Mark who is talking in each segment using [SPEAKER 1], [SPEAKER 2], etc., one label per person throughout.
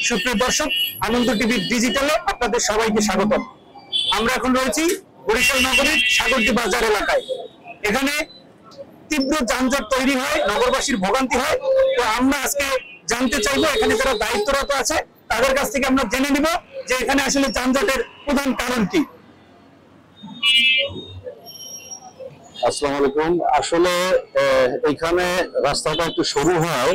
[SPEAKER 1] সুপ্রিয় দর্শক, আনন্দ টিভি ডিজিটালে আপনাদের সবাইকে স্বাগতম। আমরা এখন রয়েছি বরিশাল নগরীর সাগরদী বাজার এলাকায়। এখানে তীব্র যানজট তৈরি হয়, নগরবাসীর ভোগান্তি হয়। তো আমরা আজকে জানতে চাইবো এখানে যারা দায়িত্বরত আছে তাদের কাছ থেকে আমরা জেনে নিব যে এখানে আসলে যানজটের প্রধান কারণ কি।
[SPEAKER 2] আসসালামু আলাইকুম। আসলে এখানে রাস্তাটা একটু সরু হয়,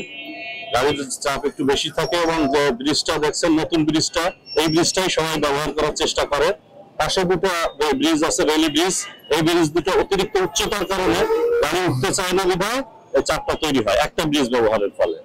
[SPEAKER 2] গাড়ির চাপ একটু বেশি থাকে এবং যে ব্রিজটা দেখছেন নতুন ব্রিজটা, এই ব্রিজটাই সবাই ব্যবহার করার চেষ্টা করে। পাশে দুটো ব্রিজ আছে, রেলি ব্রিজ, এই ব্রিজ দুটো অতিরিক্ত উচ্চতার কারণে গাড়ি উঠতে চায় না বিধায় এই চাপটা তৈরি হয় একটা ব্রিজ ব্যবহারের ফলে।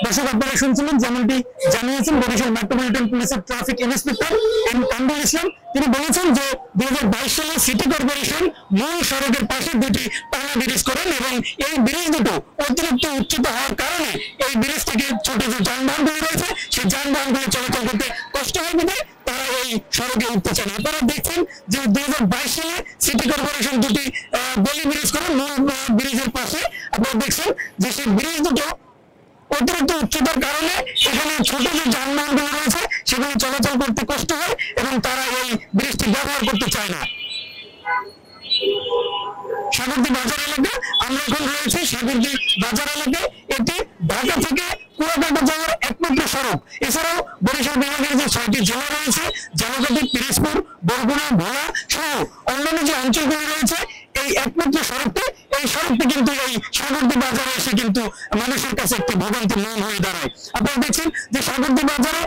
[SPEAKER 1] দর্শক, আপনারা শুনছিলেন যেমনটি জানিয়েছেন বরিশাল মেট্রোপলিটন পুলিশের traffic inspector M Kamrul Islam. তিনি বলেছেন যে 2022 সালে সিটি কর্পোরেশন মূল সড়কের পাশে দুটি টানা ব্রিজ করেন এবং এই ব্রিজ দুটো অতিরিক্ত উচ্চতা হওয়ার কারণে এই ব্রিজ থেকে ছোট যে যানবাহনগুলি রয়েছে সেই যানবাহনগুলি চলাচল করতে কষ্ট হয় বলে তারা এই সড়কে উঠতে চান। আপনারা দেখছেন যে 2022 সালে সিটি কর্পোরেশন দুটি গলি ব্রিজ করেন মূল ব্রিজের পাশে। আপনারা দেখছেন যে সেই ব্রিজ দুটো অতিরিক্ত উচ্চতার কারণে এখানে ছোট যে যানবাহনগুলো রয়েছে সেগুলো চলাচল করতে কষ্ট হয় এবং তারা এই ব্রিজটি ব্যবহার করতে চায় না। সাগরদী বাজার এলাকা, আমরা এখন রয়েছি সাগরদী বাজার এলাকায়। এটি ঢাকা থেকে কুয়াকাটা যাওয়ার একমাত্র সড়ক। এছাড়াও বরিশাল বিভাগের যে 6টি জেলা রয়েছে, ঝালকাঠি, পিরোজপুর, বরগুনা, ভোলা সহ অন্যান্য যে অঞ্চলগুলো রয়েছে, এই একমাত্র সড়কটি, এই সড়কটি কিন্তু এই সাগরদী বাজারে এসে কিন্তু মানুষের কাছে একটি ভোগান্তির মূল হয়ে দাঁড়ায়। আপনারা দেখছেন যে সাগরদী বাজারে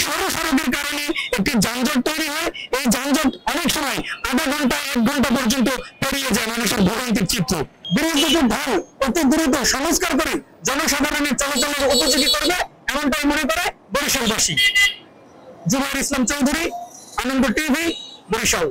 [SPEAKER 1] সরু সড়কের কারণে একটি যানজট তৈরি হয়। এই যানজট অনেক সময় আধা ঘন্টা 1 ঘন্টা পর্যন্ত পেরিয়ে যায় মানুষের ভোগান্তির চিত্র। ব্রিজ দুটির ঢাল অতি দ্রুত সংস্কার করে জনসাধারণের চলাচলের উপযোগী করবে, এমনটাই মনে করে বরিশালবাসী। জুবাইর ইসলাম চৌধুরী, আনন্দ টিভি, বরিশাল।